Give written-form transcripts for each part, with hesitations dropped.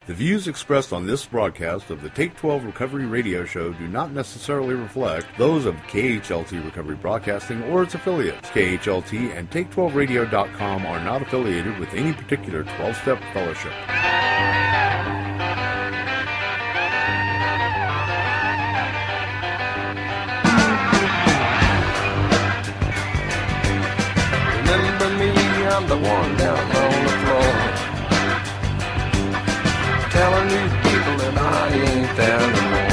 The views expressed on this broadcast of the Take 12 Recovery Radio Show do not necessarily reflect those of KHLT Recovery Broadcasting or its affiliates. KHLT and Take12Radio.com are not affiliated with any particular 12-step fellowship. Remember me, I'm the one down on the floor, telling these people that I ain't there no more.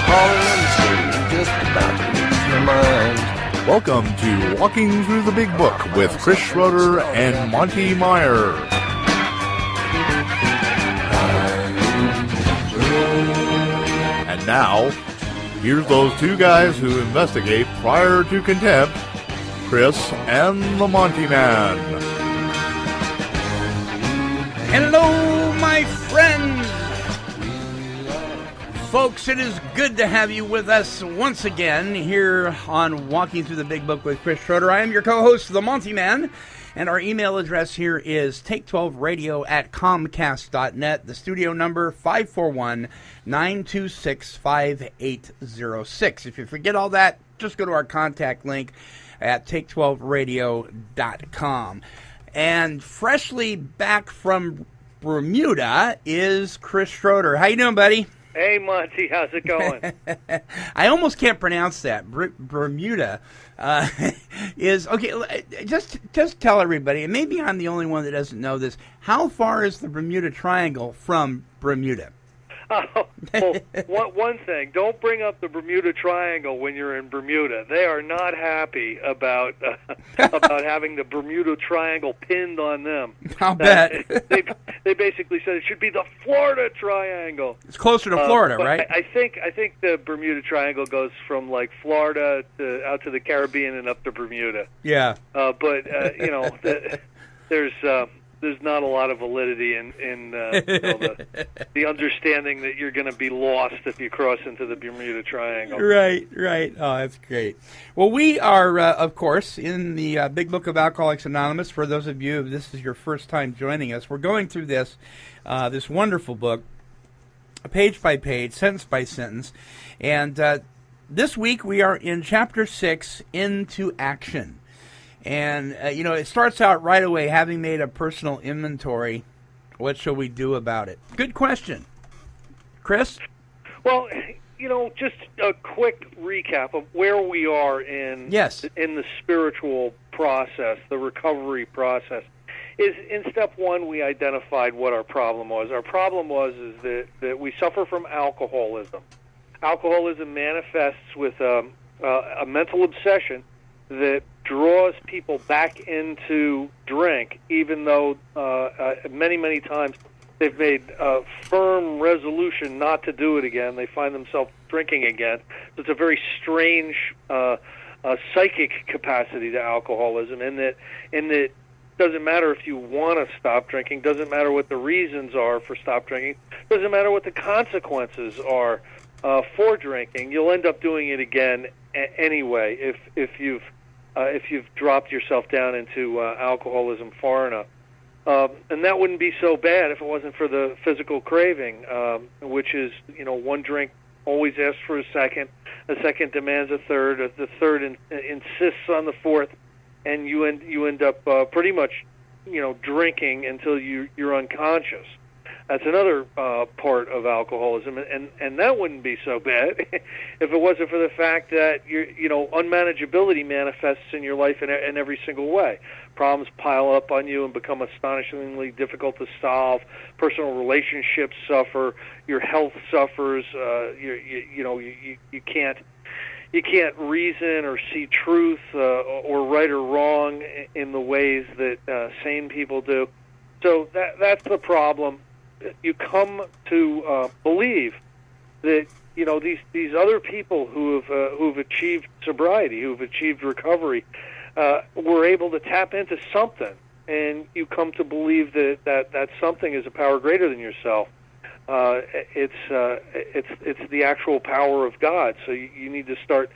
Calling in the street, I'm just about to lose my mind. Welcome to Walking Through the Big Book with Chris Schroeder and Monty Meyer. And now, here's those two guys who investigate prior to contempt, Chris and the Monty'man. Hello, my friends! Folks, it is good to have you with us once again here on Walking Through the Big Book with Chris Schroeder. I am your co-host, the Monty'man, and our email address here is take12radio@comcast.net. The studio number, 541-926-5806. If you forget all that, just go to our contact link at take12radio.com. And freshly back from Bermuda is Chris Schroeder. How you doing, buddy? Hey, Monty, how's it going? I almost can't pronounce that. Bermuda is okay. Just tell everybody, and maybe I'm the only one that doesn't know this. How far is the Bermuda Triangle from Bermuda? Oh, well, one thing, don't bring up the Bermuda Triangle when you're in Bermuda. They are not happy about having the Bermuda Triangle pinned on them. I'll bet. They basically said it should be the Florida Triangle. It's closer to Florida, right? I think the Bermuda Triangle goes from like Florida out to the Caribbean and up to Bermuda. Yeah. There's not a lot of validity in the understanding that you're going to be lost if you cross into the Bermuda Triangle. Right. Oh, that's great. Well, we are, of course, in the Big Book of Alcoholics Anonymous. For those of you, if this is your first time joining us, we're going through this wonderful book, page by page, sentence by sentence. And this week we are in Chapter 6, Into Action. And, it starts out right away, having made a personal inventory. What shall we do about it? Good question. Chris? Well, just a quick recap of where we are in the spiritual process, the recovery process. Is in step one, we identified what our problem was. Our problem is that we suffer from alcoholism. Alcoholism manifests with a mental obsession that draws people back into drink, even though many, many times they've made a firm resolution not to do it again. They find themselves drinking again. So it's a very strange psychic capacity to alcoholism, in that doesn't matter if you want to stop drinking, doesn't matter what the reasons are for stop drinking, doesn't matter what the consequences are for drinking. You'll end up doing it again anyway if you've dropped yourself down into alcoholism far enough. And that wouldn't be so bad if it wasn't for the physical craving, which is, one drink always asks for a second demands a third, the third insists on the fourth, and you end up pretty much, drinking until you're unconscious. That's another part of alcoholism, and that wouldn't be so bad if it wasn't for the fact that unmanageability manifests in your life in every single way. Problems pile up on you and become astonishingly difficult to solve. Personal relationships suffer. Your health suffers. You can't reason or see truth or right or wrong in the ways that sane people do. So that's the problem. You come to believe that these other people who've achieved sobriety, who've achieved recovery, were able to tap into something, and you come to believe that something is a power greater than yourself. it's the actual power of God. So you need to start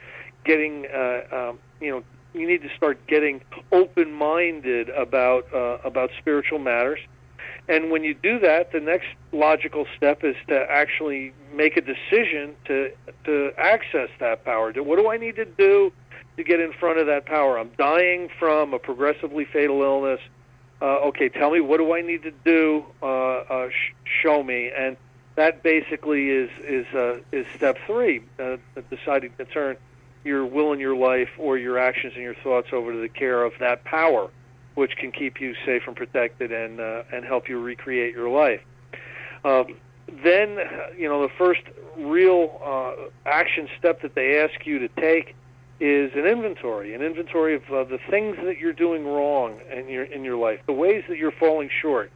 getting you need to start getting open-minded about spiritual matters. And when you do that, the next logical step is to actually make a decision to access that power. What do I need to do to get in front of that power? I'm dying from a progressively fatal illness. Okay, tell me, what do I need to do? Show me. And that basically is step 3, deciding to turn your will and your life, or your actions and your thoughts, over to the care of that power, which can keep you safe and protected and help you recreate your life. Then, the first real action step that they ask you to take is an inventory of the things that you're doing wrong in your life, the ways that you're falling short.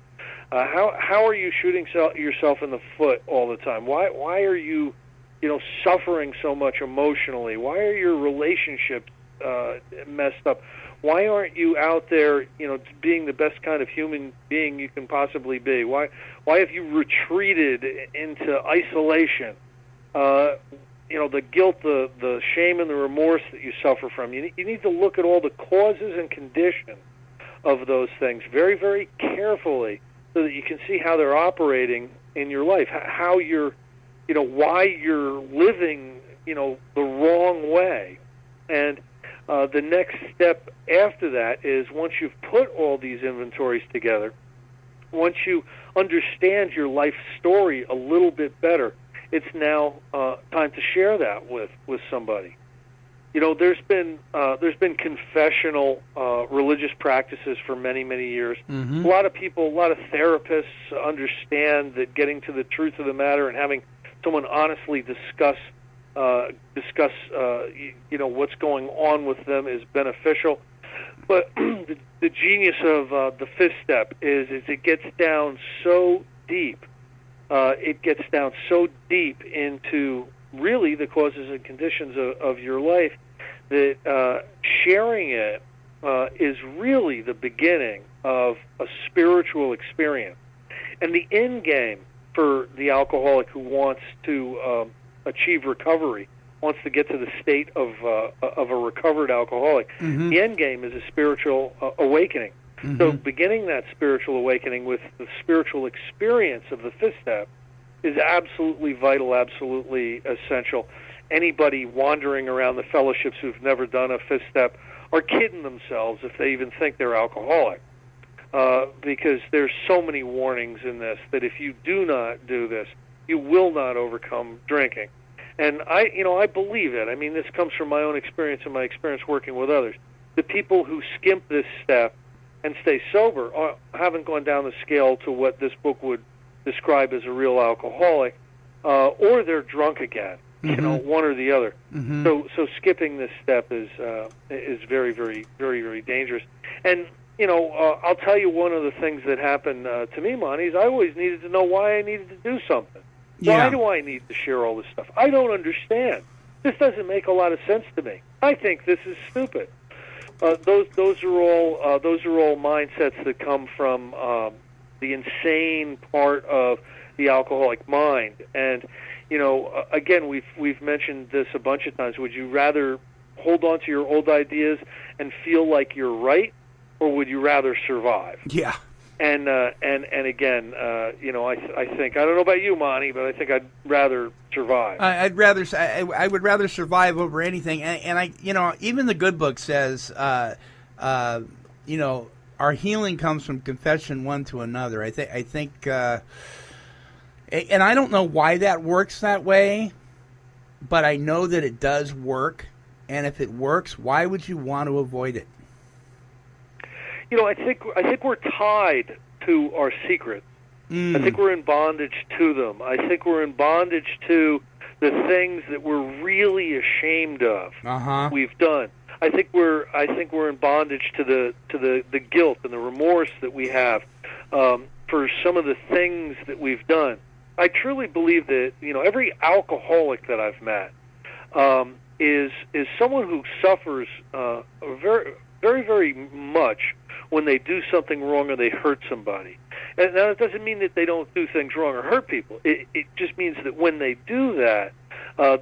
How are you shooting yourself in the foot all the time? Why are you suffering so much emotionally? Why are your relationships messed up? Why aren't you out there, being the best kind of human being you can possibly be? Why have you retreated into isolation? The guilt, the shame, and the remorse that you suffer from. You need to look at all the causes and conditions of those things very, very carefully, so that you can see how they're operating in your life, how you're, why you're living, the wrong way. And the next step after that is, once you've put all these inventories together, once you understand your life story a little bit better, it's now time to share that with somebody. There's been confessional religious practices for many, many years. Mm-hmm. A lot of people, a lot of therapists understand that getting to the truth of the matter and having someone honestly discuss what's going on with them is beneficial. But the genius of the 5th step is it gets down so deep. It gets down so deep into really the causes and conditions of your life that sharing it is really the beginning of a spiritual experience. And the end game for the alcoholic who wants to achieve recovery, wants to get to the state of a recovered alcoholic, mm-hmm. the end game is a spiritual awakening. Mm-hmm. So beginning that spiritual awakening with the spiritual experience of the 5th step is absolutely vital, absolutely essential. Anybody wandering around the fellowships who've never done a 5th step are kidding themselves if they even think they're alcoholic, because there's so many warnings in this that if you do not do this, you will not overcome drinking. And I believe it. I mean, this comes from my own experience and my experience working with others. The people who skimp this step and stay sober haven't gone down the scale to what this book would describe as a real alcoholic, or they're drunk again. Mm-hmm. One or the other. Mm-hmm. So skipping this step is very, very, very, very dangerous. And I'll tell you one of the things that happened to me, Monty, is I always needed to know why I needed to do something. Yeah. Why do I need to share all this stuff? I don't understand. This doesn't make a lot of sense to me. I think this is stupid. Those are all mindsets that come from the insane part of the alcoholic mind. And again, we've mentioned this a bunch of times. Would you rather hold on to your old ideas and feel like you're right, or would you rather survive? Yeah. And again, I think, I don't know about you, Monty, but I think I'd rather survive. I would rather survive over anything. And I, even the good book says, our healing comes from confession one to another. I think, and I don't know why that works that way, but I know that it does work. And if it works, why would you want to avoid it? I think we're tied to our secrets. I think we're in bondage to them. I think we're in bondage to the things that we're really ashamed of. We've done. I think we're in bondage to the guilt and the remorse that we have for some of the things that we've done. I truly believe that every alcoholic that I've met is someone who suffers very, very, very much when they do something wrong or they hurt somebody. And now it doesn't mean that they don't do things wrong or hurt people. It just means that when they do that,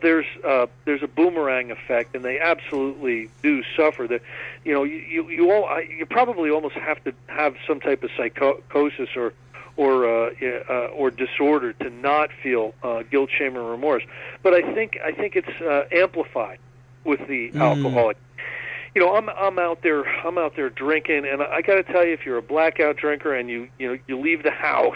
there's a boomerang effect, and they absolutely do suffer. That you probably almost have to have some type of psychosis or disorder to not feel guilt, shame, and remorse. But I think it's amplified with the alcoholic. I'm out there drinking, and I got to tell you, if you're a blackout drinker and you leave the house,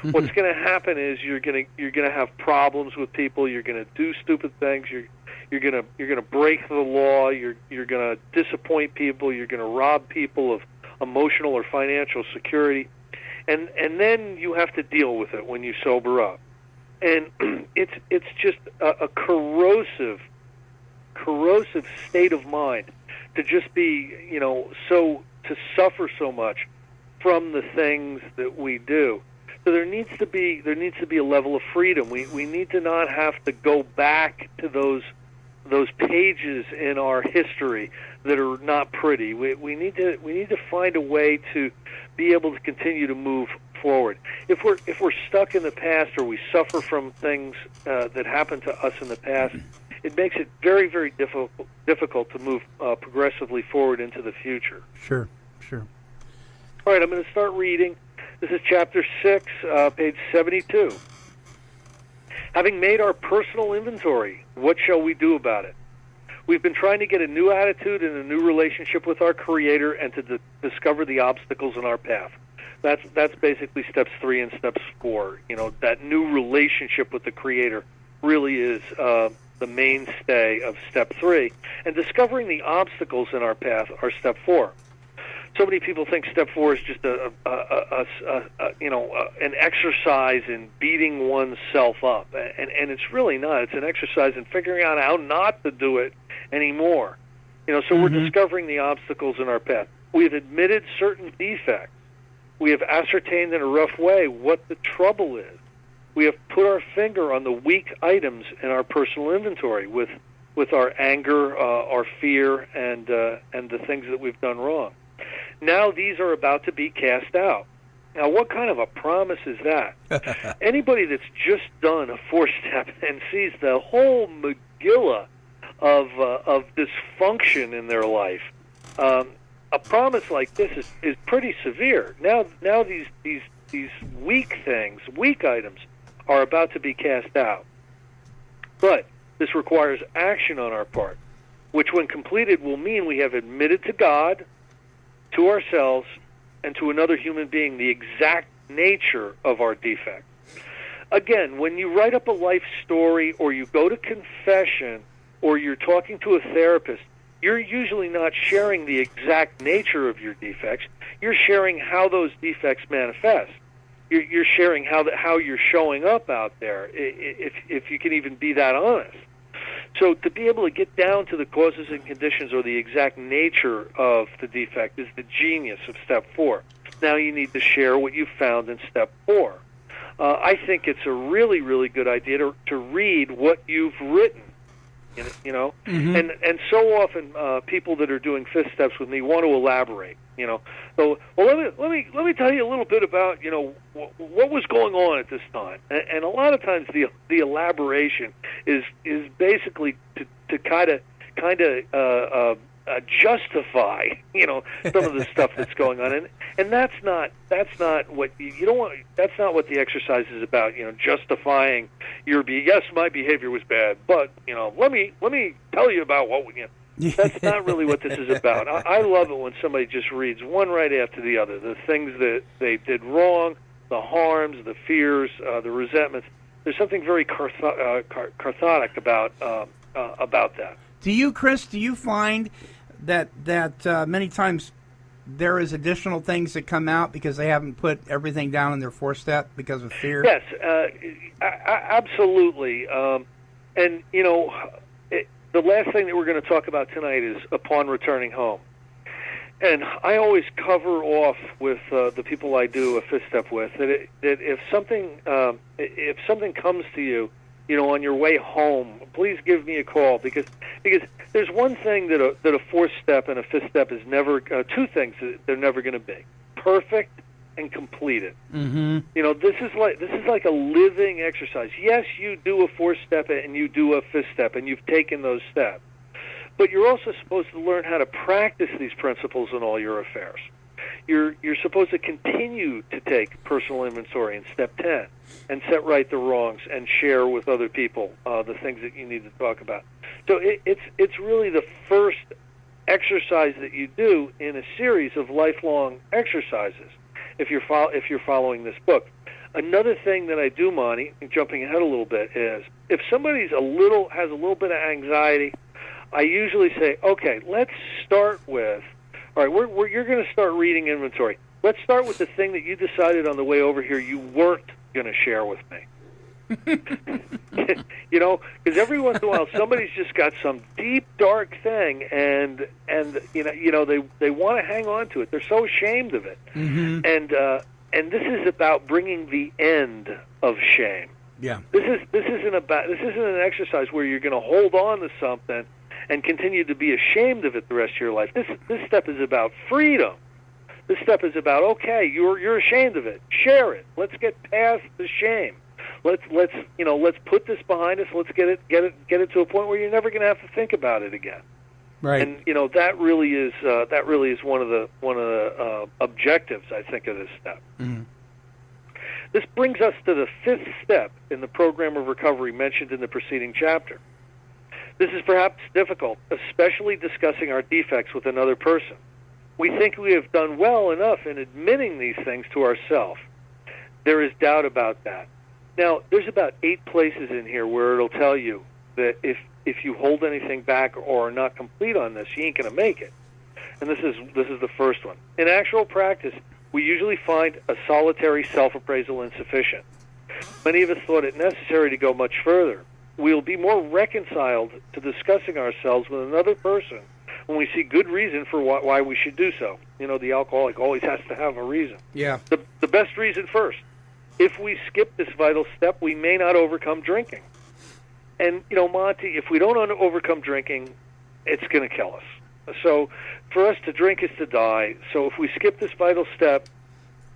what's going to happen is you're going to have problems with people. You're going to do stupid things. You're going to break the law. You're going to disappoint people. You're going to rob people of emotional or financial security, and then you have to deal with it when you sober up. And it's just a corrosive state of mind to just be, to suffer so much from the things that we do. So there needs to be a level of freedom. We need to not have to go back to those pages in our history that are not pretty. We need to find a way to be able to continue to move forward. If we're stuck in the past, or we suffer from things that happened to us in the past, it makes it very, very difficult to move progressively forward into the future. Sure. All right, I'm going to start reading. This is Chapter 6, page 72. Having made our personal inventory, what shall we do about it? We've been trying to get a new attitude and a new relationship with our Creator, and to discover the obstacles in our path. That's basically steps 3 and steps 4. That new relationship with the Creator really is the mainstay of step 3, and discovering the obstacles in our path are step 4. So many people think step 4 is just an exercise in beating oneself up, and it's really not. It's an exercise in figuring out how not to do it anymore. So we're discovering the obstacles in our path. We've admitted certain defects. We have ascertained in a rough way what the trouble is. We have put our finger on the weak items in our personal inventory with our anger, our fear, and the things that we've done wrong. Now these are about to be cast out. Now, what kind of a promise is that? Anybody that's just done a 4-step and sees the whole megillah of dysfunction in their life, a promise like this is pretty severe. Now these weak things, weak items, are about to be cast out. But this requires action on our part, which when completed will mean we have admitted to God, to ourselves, and to another human being the exact nature of our defect. Again, when you write up a life story, or you go to confession, or you're talking to a therapist, you're usually not sharing the exact nature of your defects. You're sharing how those defects manifest. You're sharing how you're showing up out there, if you can even be that honest. So to be able to get down to the causes and conditions, or the exact nature of the defect, is the genius of step 4. Now you need to share what you found in step 4. I think it's a really, really good idea to read what you've written. And so often people that are doing 5th steps with me want to elaborate. So let me tell you a little bit about what was going on at this time. And a lot of times the elaboration is basically to kind of justify some of the stuff that's going on, and that's not what you don't want. That's not what the exercise is about. Justifying yes, my behavior was bad, but let me tell you about what we. That's not really what this is about. I love it when somebody just reads one right after the other, the things that they did wrong, the harms, the fears, the resentments. There's something very cathartic about that. Do you, Chris? Do you find that many times there is additional things that come out because they haven't put everything down in their 4-step because of fear? Yes, absolutely. And the last thing that we're going to talk about tonight is upon returning home. And I always cover off with the people I do a 5th step with that if something comes to you, on your way home, please give me a call, because there's one thing that a 4th step and a 5th step is never, 2 things that they're never going to be: perfect and complete it. Mm-hmm. You know, this is like a living exercise. Yes, you do a 4-step and you do a 5th step, and you've taken those steps. But you're also supposed to learn how to practice these principles in all your affairs. You're supposed to continue to take personal inventory in step 10 and set right the wrongs and share with other people the things that you need to talk about. So it's really the first exercise that you do in a series of lifelong exercises if you're following this book. Another thing that I do, Monty, jumping ahead a little bit, is if somebody's has a little bit of anxiety, I usually say, okay, let's start with, all right, you're going to start reading inventory. Let's start with the thing that you decided on the way over here you weren't going to share with me. You know, because every once in a while somebody's just got some deep, dark thing, and you know they want to hang on to it. They're so ashamed of it, mm-hmm. And this is about bringing the end of shame. Yeah, this isn't an exercise where you're going to hold on to something and continue to be ashamed of it the rest of your life. This step is about freedom. This step is about, okay, you're ashamed of it. Share it. Let's get past the shame. Let's put this behind us. Let's get it to a point where you're never going to have to think about it again. Right. And you know that really is one of the objectives, I think, of this step. Mm-hmm. This brings us to the 5th step in the program of recovery mentioned in the preceding chapter. This is perhaps difficult, especially discussing our defects with another person. We think we have done well enough in admitting these things to ourselves. There is doubt about that. Now, there's about 8 places in here where it'll tell you that if you hold anything back or are not complete on this, you ain't going to make it. And this is the first one. In actual practice, we usually find a solitary self-appraisal insufficient. Many of us thought it necessary to go much further. We'll be more reconciled to discussing ourselves with another person when we see good reason for why we should do so. You know, the alcoholic always has to have a reason. Yeah. The best reason first. If we skip this vital step, we may not overcome drinking. And, you know, Monty, if we don't overcome drinking, it's going to kill us. So for us to drink is to die. So if we skip this vital step,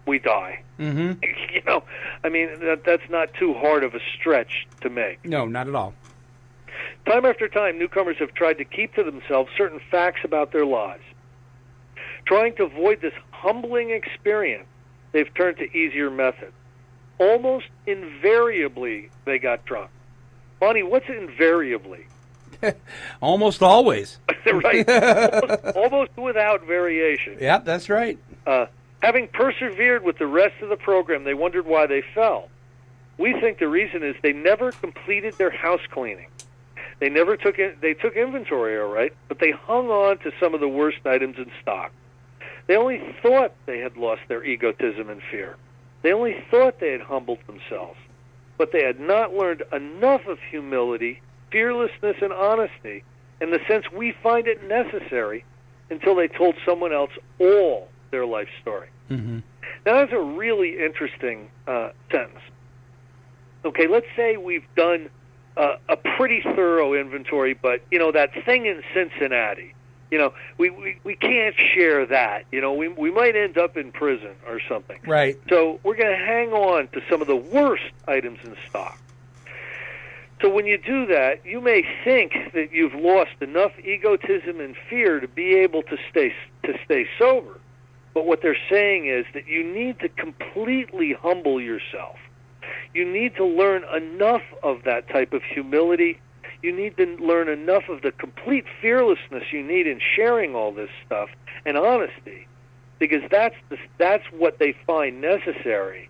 we die. Mm-hmm. You know, I mean, that's not too hard of a stretch to make. No, not at all. Time after time, newcomers have tried to keep to themselves certain facts about their lives. Trying to avoid this humbling experience, they've turned to easier methods. Almost invariably, they got drunk. Bonnie, what's invariably? Almost always. Right. Almost without variation. Yeah, that's right. Having persevered with the rest of the program, they wondered why they fell. We think the reason is they never completed their house cleaning. They never took inventory, all right, but they hung on to some of the worst items in stock. They only thought they had lost their egotism and fear. They only thought they had humbled themselves, but they had not learned enough of humility, fearlessness, and honesty in the sense we find it necessary until they told someone else all their life story. Mm-hmm. Now, that's a really interesting sentence. Okay, let's say we've done a pretty thorough inventory, but, you know, that thing in Cincinnati, you know, we can't share that. You know, we might end up in prison or something. Right. So we're going to hang on to some of the worst items in stock. So when you do that, you may think that you've lost enough egotism and fear to be able to stay sober. But what they're saying is that you need to completely humble yourself. You need to learn enough of that type of humility. You need to learn enough of the complete fearlessness you need in sharing all this stuff and honesty, because that's what they find necessary.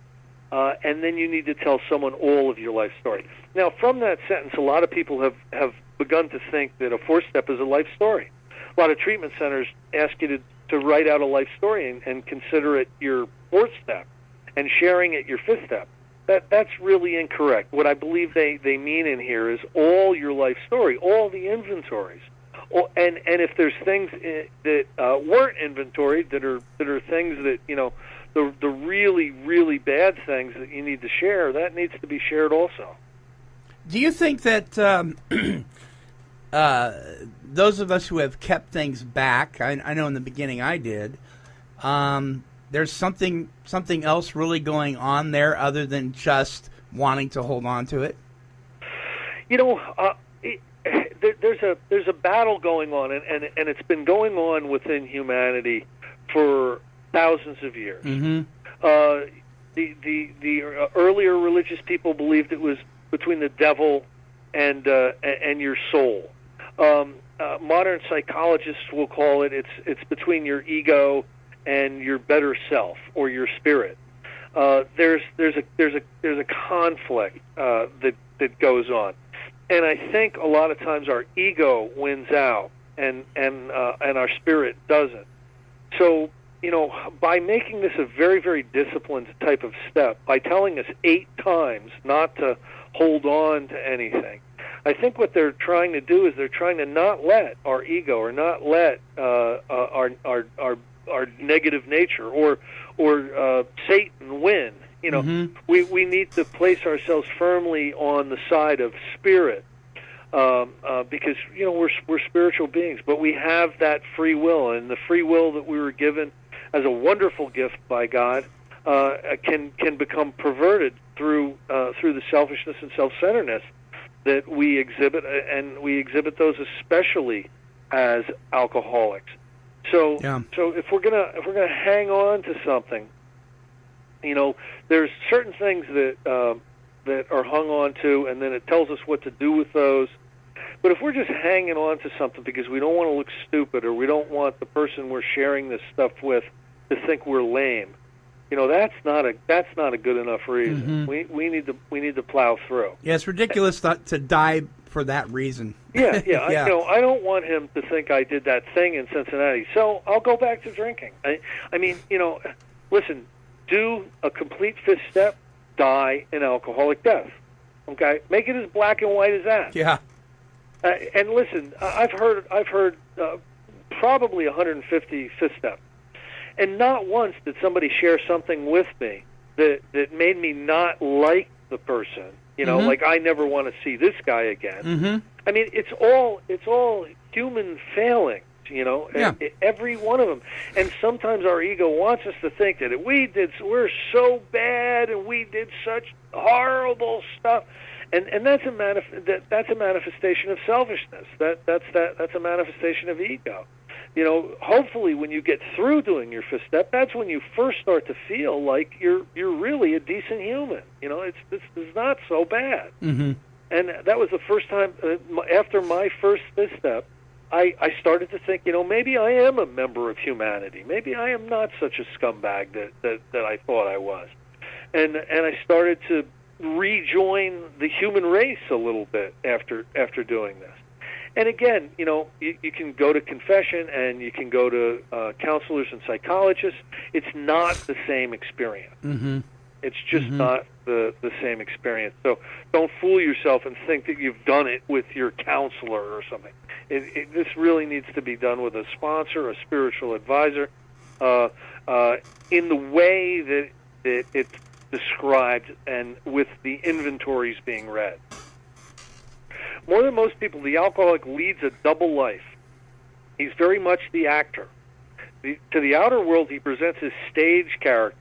And then you need to tell someone all of your life story. Now, from that sentence, a lot of people have begun to think that a 4-step is a life story. A lot of treatment centers ask you to write out a life story and consider it your 4th step and sharing it your 5th step. That's really incorrect. What I believe they mean in here is all your life story, all the inventories. And if there's things that weren't inventoried that are things that, you know, the really, really bad things that you need to share, that needs to be shared also. Do you think that those of us who have kept things back, I know in the beginning I did, there's something else really going on there other than just wanting to hold on to it? There's a battle going on, and it's been going on within humanity for thousands of years. Mm-hmm. The earlier religious people believed it was between the devil and your soul. Modern psychologists will call it it's between your ego and your better self or your spirit. There's a conflict that goes on, and I think a lot of times our ego wins out, and our spirit doesn't. So by making this a very, very disciplined type of step, by telling us 8 times not to hold on to anything, I think what they're trying to do is they're trying to not let our ego or not let our negative nature or Satan win. We need to place ourselves firmly on the side of spirit, because we're spiritual beings, but we have that free will, and the free will that we were given as a wonderful gift by God can become perverted through the selfishness and self-centeredness that we exhibit, and we exhibit those especially as alcoholics. So if we're gonna hang on to something, there's certain things that are hung on to, and then it tells us what to do with those. But if we're just hanging on to something because we don't want to look stupid, or we don't want the person we're sharing this stuff with to think we're lame, that's not a good enough reason. Mm-hmm. We need to plow through. Yeah, it's ridiculous to die for that reason. Yeah. I don't want him to think I did that thing in Cincinnati, so I'll go back to drinking. I mean, listen, do a complete 5th step, die an alcoholic death. Okay, make it as black and white as that. Yeah. And listen, I've heard probably 150 5th steps. And not once did somebody share something with me that made me not like the person. Mm-hmm. Like I never want to see this guy again. Mm-hmm. I mean, it's all human failings. Yeah. Every one of them. And sometimes our ego wants us to think that we're so bad and we did such horrible stuff. And that's a manifestation of selfishness. That's a manifestation of ego. Hopefully when you get through doing your 5th step, that's when you first start to feel like you're really a decent human. It's not so bad. Mm-hmm. And that was the first time after my first 5th step, I started to think, maybe I am a member of humanity. Maybe I am not such a scumbag that I thought I was. And I started to rejoin the human race a little bit after doing this. And again, you can go to confession and you can go to counselors and psychologists. It's not the same experience. Mm-hmm. It's just not the same experience. So don't fool yourself and think that you've done it with your counselor or something. This really needs to be done with a sponsor, a spiritual advisor, in the way that it's described and with the inventories being read. More than most people, the alcoholic leads a double life. He's very much the actor. To the outer world, he presents his stage character.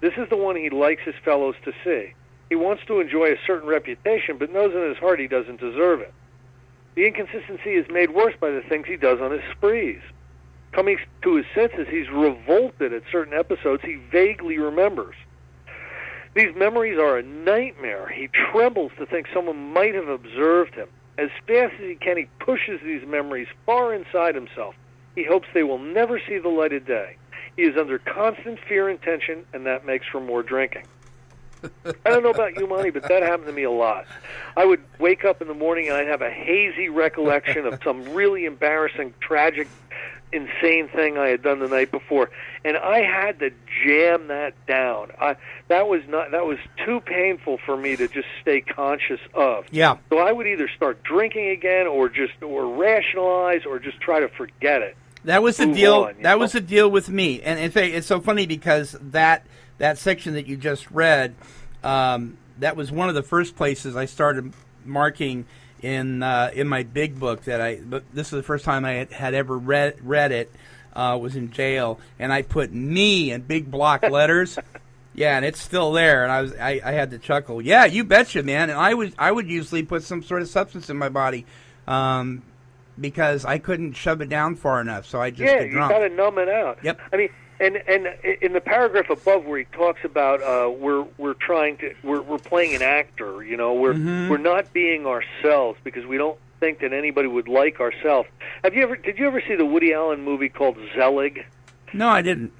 This is the one he likes his fellows to see. He wants to enjoy a certain reputation, but knows in his heart he doesn't deserve it. The inconsistency is made worse by the things he does on his sprees. Coming to his senses, he's revolted at certain episodes he vaguely remembers. These memories are a nightmare. He trembles to think someone might have observed him. As fast as he can, he pushes these memories far inside himself. He hopes they will never see the light of day. He is under constant fear and tension, and that makes for more drinking. I don't know about you, Monty, but that happened to me a lot. I would wake up in the morning and I'd have a hazy recollection of some really embarrassing, tragic, insane thing I had done the night before, and I had to jam that down. That was too painful for me to just stay conscious of. Yeah. So I would either start drinking again, or rationalize, or just try to forget it. That was the deal. That was the deal with me, and in fact, it's so funny because that section that you just read, that was one of the first places I started marking in my big book but this is the first time I had ever read it. was in jail, and I put "me" in big block letters. Yeah, and it's still there, and I had to chuckle. Yeah, you betcha, man. And I would usually put some sort of substance in my body, because I couldn't shove it down far enough, so I just get drunk. You got to numb it out. Yep. I mean, and in the paragraph above where he talks about we're playing an actor, you know, we're not being ourselves because we don't think that anybody would like ourselves. Did you ever see the Woody Allen movie called Zelig? No, I didn't.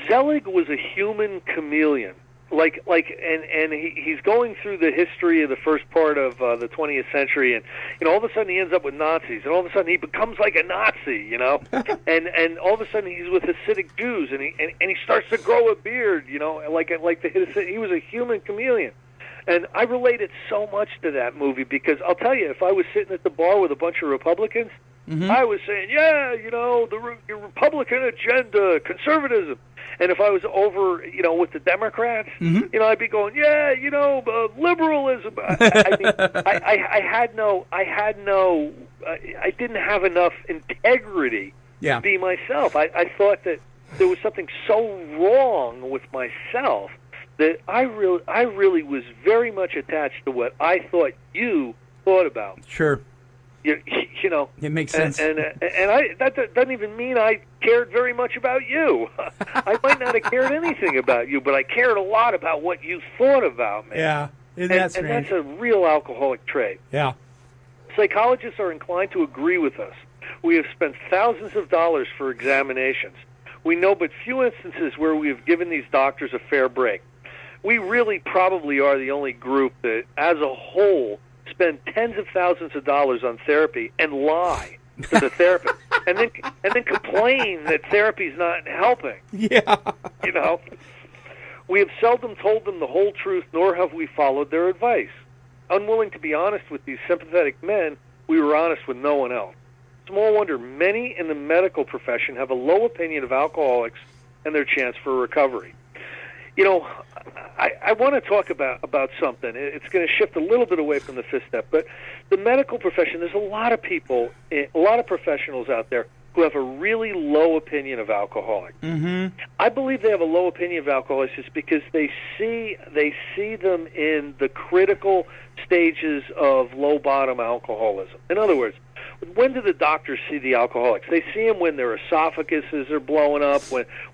Zelig was a human chameleon. And he's going through the history of the first part of the 20th century, and all of a sudden he ends up with Nazis, and all of a sudden he becomes like a Nazi, and all of a sudden he's with Hasidic Jews, and he starts to grow a beard, he was a human chameleon. And I related so much to that movie because I'll tell you, if I was sitting at the bar with a bunch of Republicans, I was saying, the Republican agenda, conservatism. And if I was over, with the Democrats, I'd be going, liberalism. I didn't have enough integrity to be myself. I thought that there was something so wrong with myself that I really was very much attached to what I thought you thought about. Sure. It makes sense. And that doesn't even mean I cared very much about you. I might not have cared anything about you, but I cared a lot about what you thought about me. Yeah, and that's a real alcoholic trait. Yeah. Psychologists are inclined to agree with us. We have spent thousands of dollars for examinations. We know but few instances where we have given these doctors a fair break. We really probably are the only group that, as a whole, spend tens of thousands of dollars on therapy and lie to the therapist, and then complain that therapy's not helping. Yeah. We have seldom told them the whole truth, nor have we followed their advice. Unwilling to be honest with these sympathetic men, we were honest with no one else. Small wonder many in the medical profession have a low opinion of alcoholics and their chance for recovery. I want to talk about something. It's going to shift a little bit away from the fifth step, but the medical profession, there's a lot of people, a lot of professionals out there who have a really low opinion of alcoholics. I believe they have a low opinion of alcoholics is because they see them in the critical stages of low bottom alcoholism. In other words, when do the doctors see the alcoholics? They see them when their esophaguses are blowing up,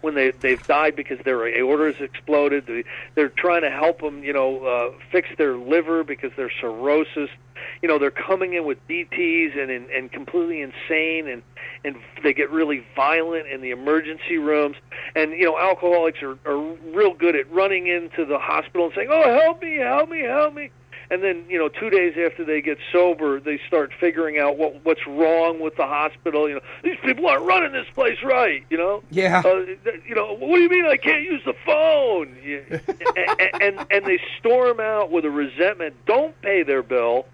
when they've died because their aorta has exploded. They're trying to help them, fix their liver because they're cirrhosis. They're coming in with DTs and completely insane, and they get really violent in the emergency rooms. And alcoholics are real good at running into the hospital and saying, "Oh, help me, help me, help me." And then, 2 days after they get sober, they start figuring out what's wrong with the hospital. These people aren't running this place right, Yeah. What do you mean I can't use the phone? and they storm out with a resentment, don't pay their bill,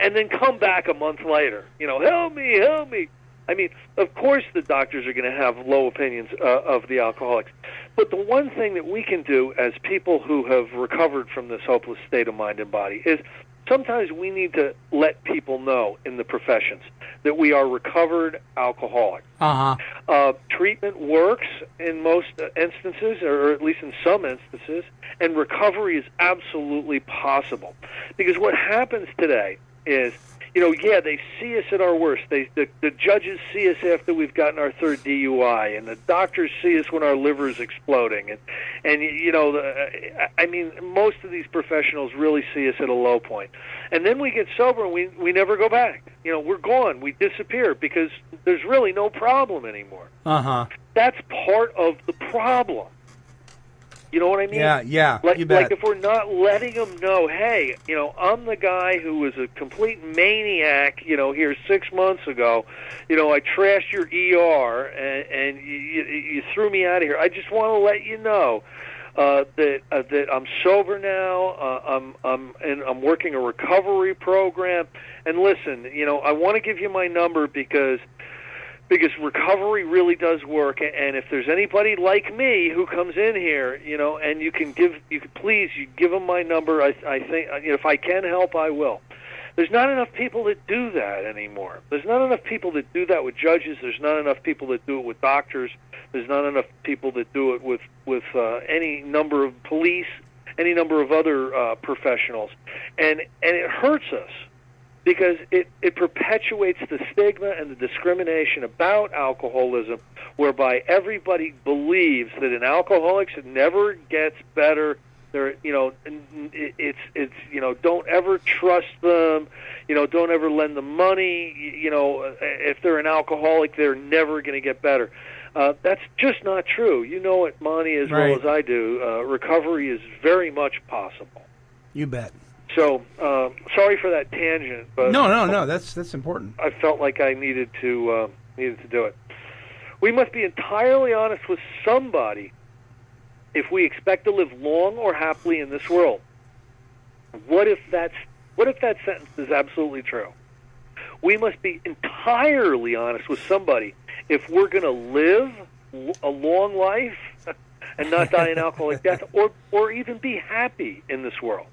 and then come back a month later. Help me, help me. I mean, of course the doctors are going to have low opinions of the alcoholics. But the one thing that we can do as people who have recovered from this hopeless state of mind and body is sometimes we need to let people know in the professions that we are recovered alcoholics. Treatment works in most instances, or at least in some instances, and recovery is absolutely possible. Because what happens today is, they see us at our worst. The judges see us after we've gotten our third DUI, and the doctors see us when our liver is exploding. And most of these professionals really see us at a low point. And then we get sober and we never go back. We're gone. We disappear because there's really no problem anymore. That's part of the problem. You know what I mean? Yeah, Like, you bet. Like if we're not letting them know, hey, I'm the guy who was a complete maniac, here 6 months ago. I trashed your ER and you threw me out of here. I just want to let you know that I'm sober now. I'm working a recovery program. And listen, I want to give you my number because recovery really does work, and if there's anybody like me who comes in here, and you can give them my number. I think if I can help, I will. There's not enough people that do that anymore. There's not enough people that do that with judges. There's not enough people that do it with doctors. There's not enough people that do it with any number of police, any number of other professionals. And it hurts us because it perpetuates the stigma and the discrimination about alcoholism, whereby everybody believes that an alcoholic never gets better. They're, it's don't ever trust them. Don't ever lend them money. If they're an alcoholic, they're never going to get better. That's just not true. You know it, Monty, as well as I do. Recovery is very much possible. You bet. So, sorry for that tangent, but no, that's important. I felt like I needed to do it. We must be entirely honest with somebody if we expect to live long or happily in this world. What if that sentence is absolutely true? We must be entirely honest with somebody if we're going to live a long life and not die an alcoholic death, or even be happy in this world.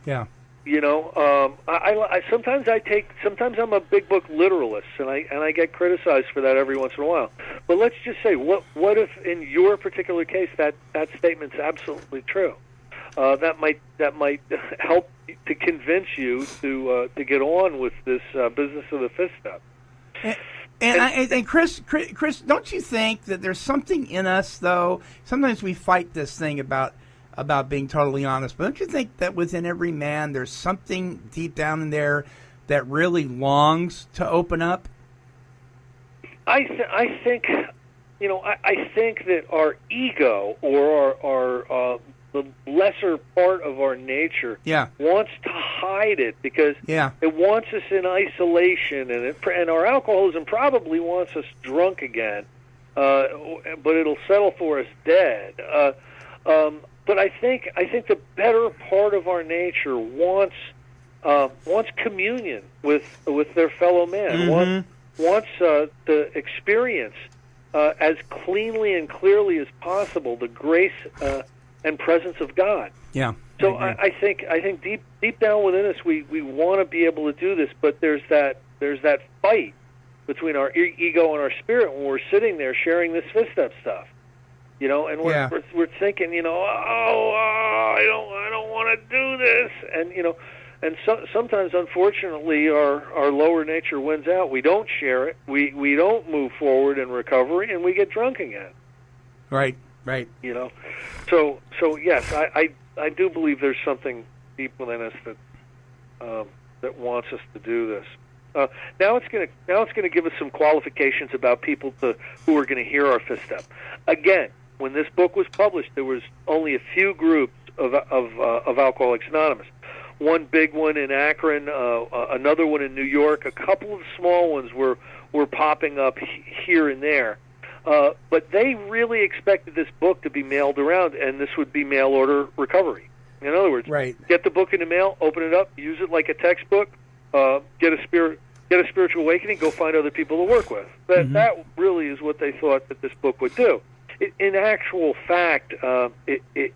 Yeah. I sometimes I'm a big book literalist, and I get criticized for that every once in a while. But let's just say, what if in your particular case that statement's absolutely true? That might help to convince you to get on with this business of the fifth step. And Chris, don't you think that there's something in us, though? Sometimes we fight this thing about being totally honest, but don't you think that within every man there's something deep down in there that really longs to open up? I think that our ego, or our the lesser part of our nature, wants to hide it because it wants us in isolation, and our alcoholism probably wants us drunk again, but it'll settle for us dead. But I think the better part of our nature wants communion with their fellow man, wants to experience as cleanly and clearly as possible the grace and presence of God. Yeah. So I think deep down within us we want to be able to do this, but there's that fight between our ego and our spirit when we're sitting there sharing this fifth step stuff. And we're thinking, I don't want to do this, and sometimes, unfortunately, our lower nature wins out. We don't share it. We don't move forward in recovery, and we get drunk again. Right. So yes, I do believe there's something deep within us that wants us to do this. Now it's going to give us some qualifications about people who are going to hear our fifth step. Again, when this book was published, there was only a few groups of Alcoholics Anonymous. One big one in Akron, another one in New York. A couple of small ones were popping up here and there. But they really expected this book to be mailed around, and this would be mail order recovery. In other words, get the book in the mail, open it up, use it like a textbook, get a spiritual awakening, go find other people to work with. That really is what they thought that this book would do. In actual fact, it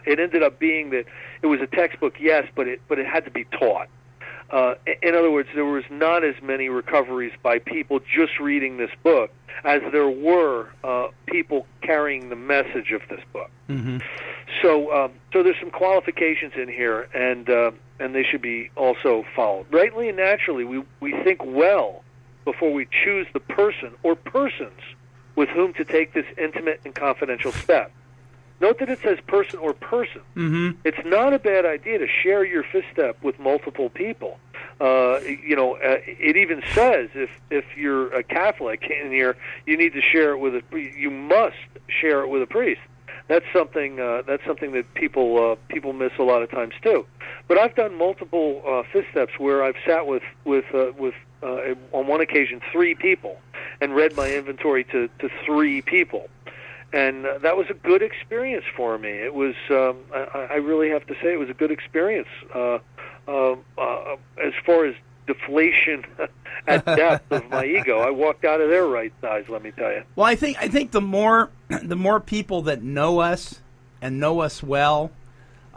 ended up being that it was a textbook, yes, but it had to be taught. In other words, there was not as many recoveries by people just reading this book as there were people carrying the message of this book. So there's some qualifications in here, and they should be also followed. Rightly and naturally, we think well before we choose the person or persons with whom to take this intimate and confidential step. Note that it says person or person. It's not a bad idea to share your fifth step with multiple people. It even says if you're a Catholic and you need to share it you must share it with a priest. That's something that people miss a lot of times too. But I've done multiple fifth steps where I've sat with on one occasion 3 people and read my inventory to 3 people. And that was a good experience for me. It was, I really have to say, it was a good experience. As far as deflation at depth of my ego, I walked out of there right size. Let me tell you. Well, I think the more people that know us and know us well,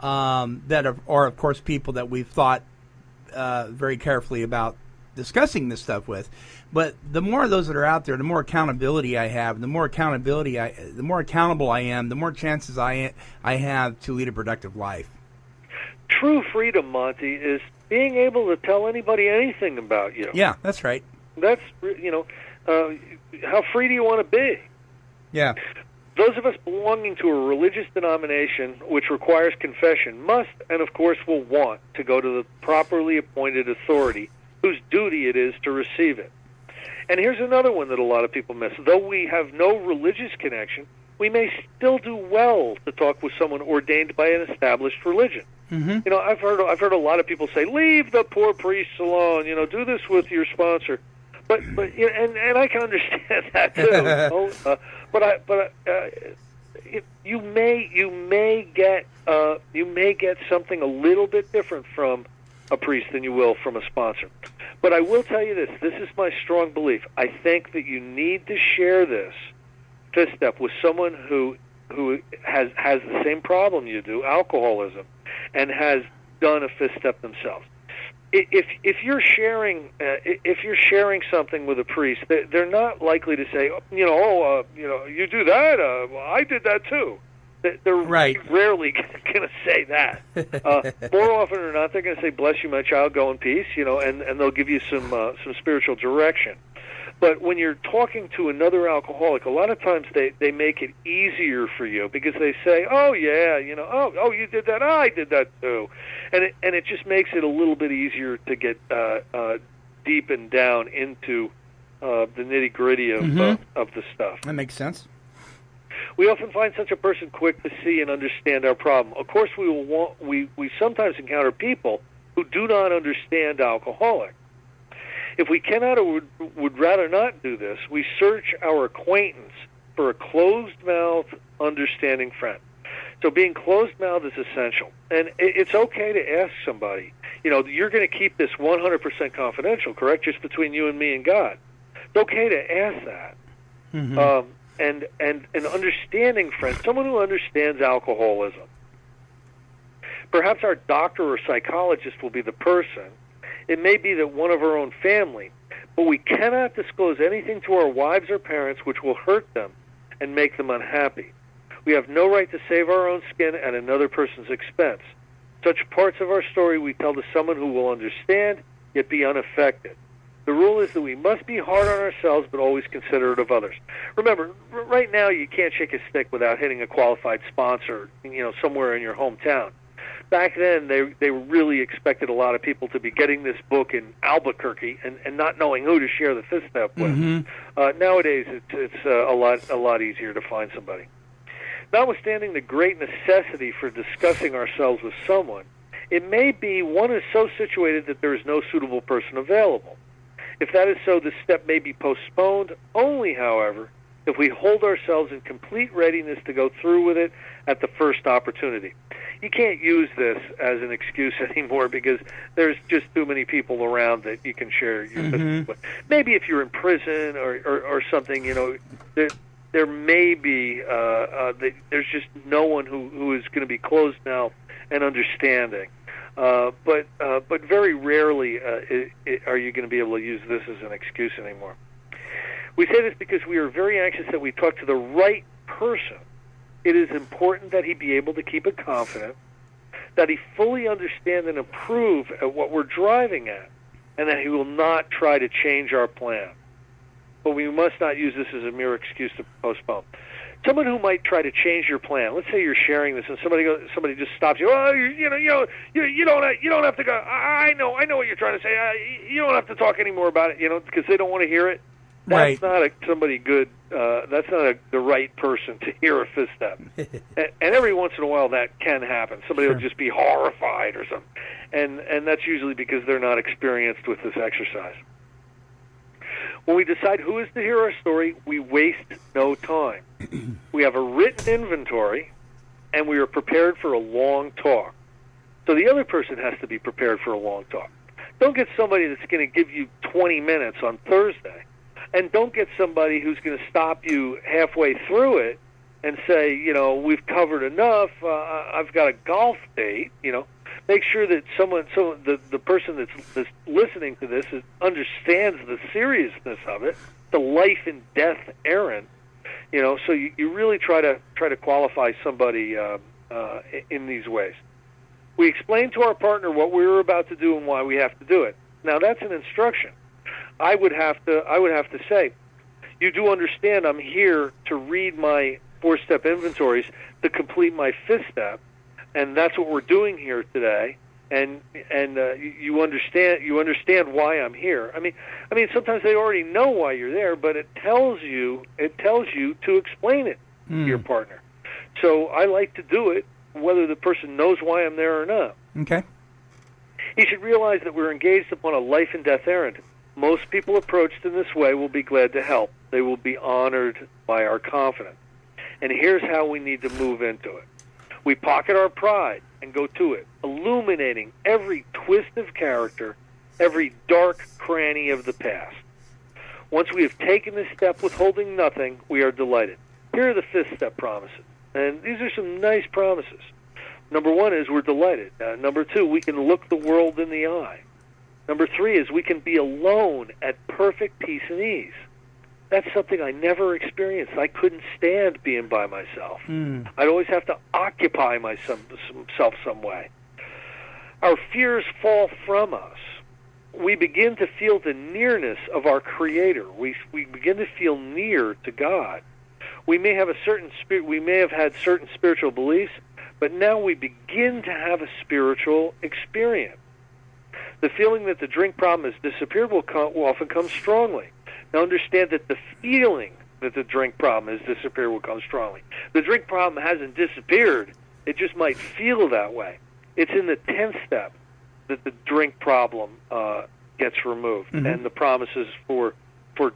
that are of course people that we've thought very carefully about discussing this stuff with. But the more of those that are out there, the more accountability I have, the more accountable I am, the more chances I have to lead a productive life. True freedom, Monty, is being able to tell anybody anything about you. Yeah, that's right. That's, how free do you want to be? Yeah. Those of us belonging to a religious denomination which requires confession must, and of course will want, to go to the properly appointed authority whose duty it is to receive it. And here's another one that a lot of people miss. Though we have no religious connection, we may still do well to talk with someone ordained by an established religion. Mm-hmm. I've heard a lot of people say, "Leave the poor priests alone. Do this with your sponsor." But and I can understand that too. You may get something a little bit different from a priest than you will from a sponsor. But I will tell you this: this is my strong belief. I think that you need to share this fifth step with someone who has the same problem you do, alcoholism, and has done a fifth step themselves. If you're sharing something with a priest, they're not likely to say, you do that. I did that too. They're rarely going to say that. More often than not, they're going to say, "Bless you, my child. Go in peace." And they'll give you some spiritual direction. But when you're talking to another alcoholic, a lot of times they make it easier for you because they say, "Oh yeah, oh you did that, I did that too," and it just makes it a little bit easier to get deep and down into the nitty gritty of the stuff. That makes sense. We often find such a person quick to see and understand our problem. Of course, we sometimes encounter people who do not understand alcoholics. If we cannot or would rather not do this, we search our acquaintance for a closed-mouthed, understanding friend. So being closed-mouthed is essential. And it's okay to ask somebody, you're going to keep this 100% confidential, correct? Just between you and me and God. It's okay to ask that. Mm-hmm. And an understanding friend, someone who understands alcoholism. Perhaps our doctor or psychologist will be the person. It may be that one of our own family, but we cannot disclose anything to our wives or parents which will hurt them and make them unhappy. We have no right to save our own skin at another person's expense. Such parts of our story we tell to someone who will understand, yet be unaffected. The rule is that we must be hard on ourselves, but always considerate of others. Remember, right now you can't shake a stick without hitting a qualified sponsor, somewhere in your hometown. Back then, they really expected a lot of people to be getting this book in Albuquerque and not knowing who to share the fifth step with. Mm-hmm. Nowadays, it's a lot easier to find somebody. Notwithstanding the great necessity for discussing ourselves with someone, it may be one is so situated that there is no suitable person available. If that is so, this step may be postponed only, however, if we hold ourselves in complete readiness to go through with it at the first opportunity. You can't use this as an excuse anymore because there's just too many people around that you can share your business with. Maybe if you're in prison or something, there may be there's just no one who is going to be closed now and understanding. But very rarely are you going to be able to use this as an excuse anymore. We say this because we are very anxious that we talk to the right person. It is important that he be able to keep it confident, that he fully understand and approve at what we're driving at, and that he will not try to change our plan. But we must not use this as a mere excuse to postpone. Someone who might try to change your plan. Let's say you're sharing this, and somebody just stops you. Oh, you don't have to go. I know what you're trying to say. You don't have to talk anymore about it. Because they don't want to hear it. That's not somebody good. That's not the right person to hear a fifth step. And every once in a while that can happen. Somebody will just be horrified or something, and that's usually because they're not experienced with this exercise. When we decide who is to hear our story, we waste no time. We have a written inventory, and we are prepared for a long talk. So the other person has to be prepared for a long talk. Don't get somebody that's going to give you 20 minutes on Thursday. And don't get somebody who's going to stop you halfway through it and say, we've covered enough. I've got a golf date, make sure that the person that's listening to this understands the seriousness of it, the life and death errand. So you really try to qualify somebody in these ways. We explain to our partner what we're about to do and why we have to do it. Now that's an instruction. I would have to say, you do understand I'm here to read my 4-step inventories to complete my 5th step, and that's what we're doing here today. And you understand why I'm here. I mean sometimes they already know why you're there, but it tells you to explain it to your partner. So I like to do it whether the person knows why I'm there or not. Okay. He should realize that we're engaged upon a life and death errand. Most people approached in this way will be glad to help. They will be honored by our confidence. And here's how we need to move into it. We pocket our pride and go to it, illuminating every twist of character, every dark cranny of the past. Once we have taken this step withholding nothing, we are delighted. Here are the 5th step promises. And these are some nice promises. Number 1 is we're delighted. Number 2, we can look the world in the eye. Number 3 is we can be alone at perfect peace and ease. That's something I never experienced. I couldn't stand being by myself. I'd always have to occupy myself some way. Our fears fall from us. We begin to feel the nearness of our Creator. We begin to feel near to God. We may have had certain spiritual beliefs, but now we begin to have a spiritual experience. The feeling that the drink problem has disappeared will often come strongly. Now understand that the feeling that the drink problem has disappeared will come strongly. The drink problem hasn't disappeared. It just might feel that way. It's in the 10th step that the drink problem gets removed, and the promises for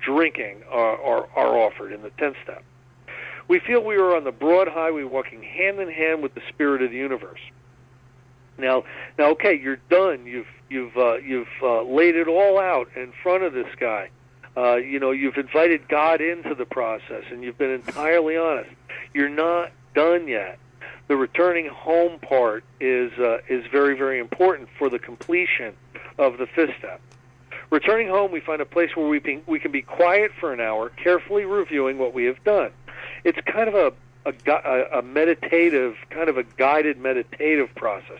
drinking are offered in the 10th step. We feel we are on the broad highway walking hand in hand with the spirit of the universe. Now, okay, you're done. You've laid it all out in front of this guy. You've invited God into the process, and you've been entirely honest. You're not done yet. The returning home part is very, very important for the completion of the 5th step. Returning home, we find a place where we can be quiet for an hour, carefully reviewing what we have done. It's kind of a meditative, kind of a guided meditative process.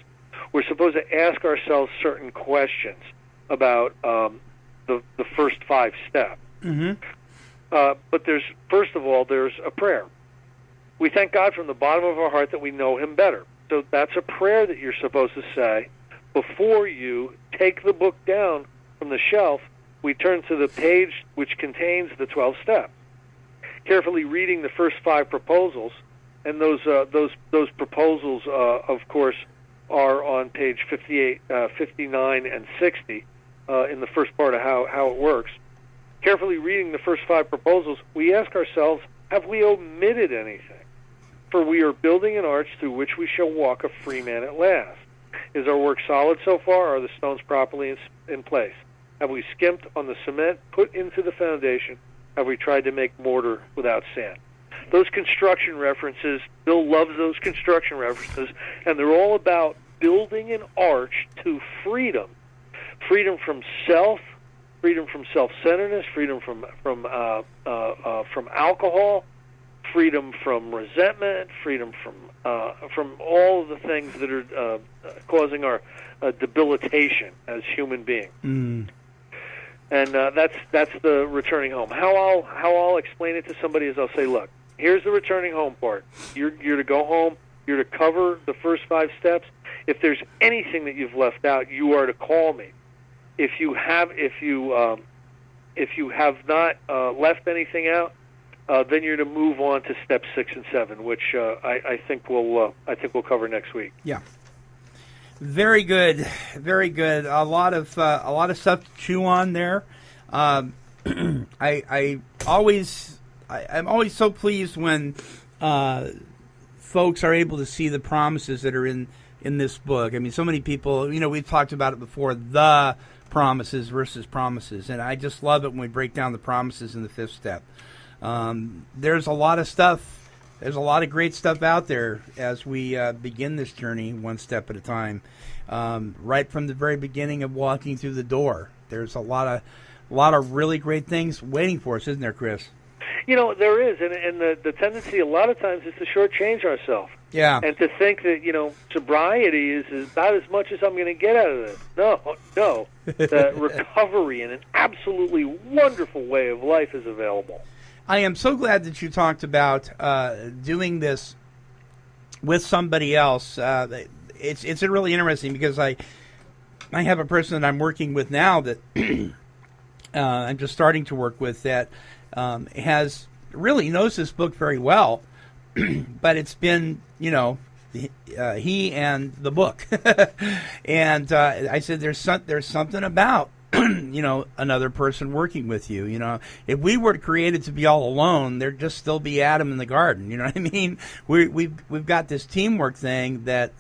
We're supposed to ask ourselves certain questions about the first 5 steps. But first of all, there's a prayer. We thank God from the bottom of our heart that we know Him better. So that's a prayer that you're supposed to say before you take the book down from the shelf. We turn to the page which contains the 12 steps. Carefully reading the first 5 proposals, and those proposals, of course, are on page 58, 59, and 60 in the first part of how it works. Carefully reading the first 5 proposals, we ask ourselves, have we omitted anything? For we are building an arch through which we shall walk a free man at last. Is our work solid so far? Are the stones properly in place? Have we skimped on the cement put into the foundation? Have we tried to make mortar without sand? Those construction references, Bill loves those construction references, and they're all about building an arch to freedom. Freedom from self, freedom from self-centeredness, freedom from alcohol, freedom from resentment, freedom from all of the things that are causing our debilitation as human beings. And that's the returning home. How I'll explain it to somebody is I'll say, look, here's the returning home part. You're to go home. You're to cover the first 5 steps. If there's anything that you've left out, you are to call me. If you have not left anything out, then you're to move on to steps 6 and 7, which I think we'll cover next week. Yeah. Very good, very good. A lot of stuff to chew on there. I'm always so pleased when folks are able to see the promises that are in this book. I mean, so many people, we've talked about it before, the promises versus promises, and I just love it when we break down the promises in the 5th step. There's a lot of stuff. There's a lot of great stuff out there as we begin this journey one step at a time. right from the very beginning of walking through the door. There's a lot of really great things waiting for us, isn't there, Chris? There is, and the tendency a lot of times is to shortchange ourselves. Yeah. And to think that, sobriety is about as much as I'm going to get out of this. No. The recovery in an absolutely wonderful way of life is available. I am so glad that you talked about doing this with somebody else. It's really interesting because I have a person that I'm working with now that I'm just starting to work with that really knows this book very well, but it's been, he and the book. And I said, there's something about, another person working with you. If we were created to be all alone, there'd just still be Adam in the garden. You know what I mean? We've got this teamwork thing that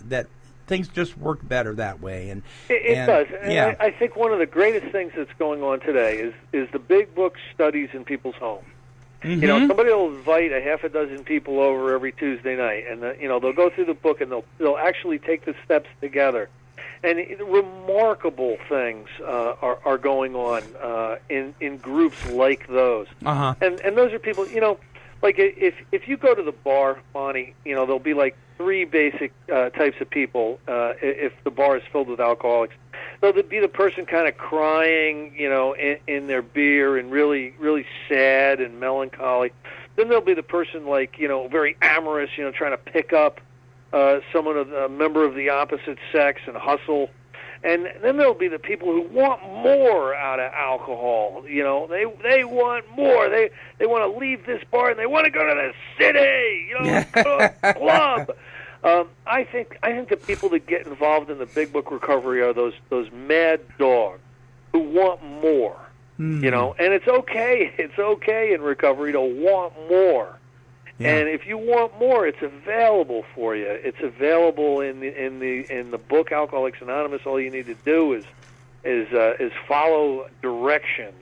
things just work better that way. And it does. And yeah. I think one of the greatest things that's going on today is the big book studies in people's homes. Mm-hmm. Somebody will invite a half a dozen people over every Tuesday night, and they'll go through the book and they'll actually take the steps together. And remarkable things are going on in groups like those. Uh-huh. And those are people, like if you go to the bar, Monty, there'll be like three basic types of people if the bar is filled with alcoholics. There'll be the person kind of crying, in their beer and really, really sad and melancholy. Then there'll be the person like, very amorous, trying to pick up someone a member of the opposite sex and hustle. And then there'll be the people who want more out of alcohol. They want more. They want to leave this bar and they want to go to the city. Go to a club. I think the people that get involved in the big book recovery are those mad dogs who want more. And it's okay. It's okay in recovery to want more. Yeah. And if you want more, it's available for you. It's available in the book Alcoholics Anonymous. All you need to do is follow directions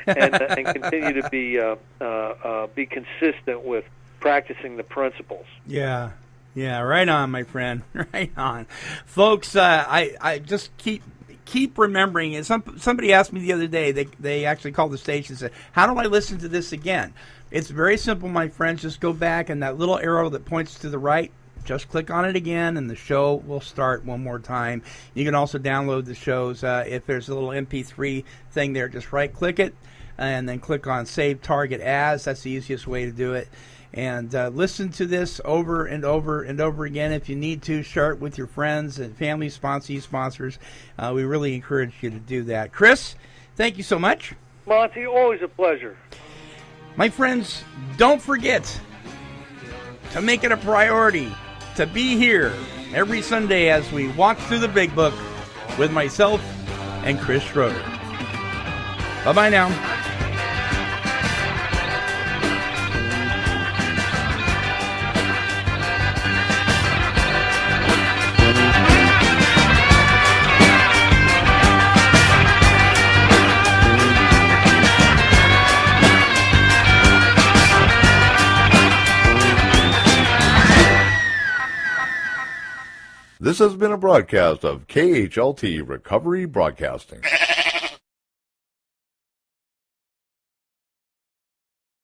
and continue to be consistent with practicing the principles. Yeah. Yeah, right on, my friend. Right on. Folks, I just keep remembering, and somebody asked me the other day, they actually called the station and said, how do I listen to this again? It's very simple, my friends. Just go back, and that little arrow that points to the right, just click on it again, and the show will start one more time. You can also download the shows. If there's a little MP3 thing there, just right-click it, and then click on Save Target As. That's the easiest way to do it. And listen to this over and over and over again. If you need to, share it with your friends and family, sponsors. We really encourage you to do that. Chris, thank you so much. Monty, always a pleasure. My friends, don't forget to make it a priority to be here every Sunday as we walk through the big book with myself and Chris Schroeder. Bye-bye now. This has been a broadcast of KHLT Recovery Broadcasting.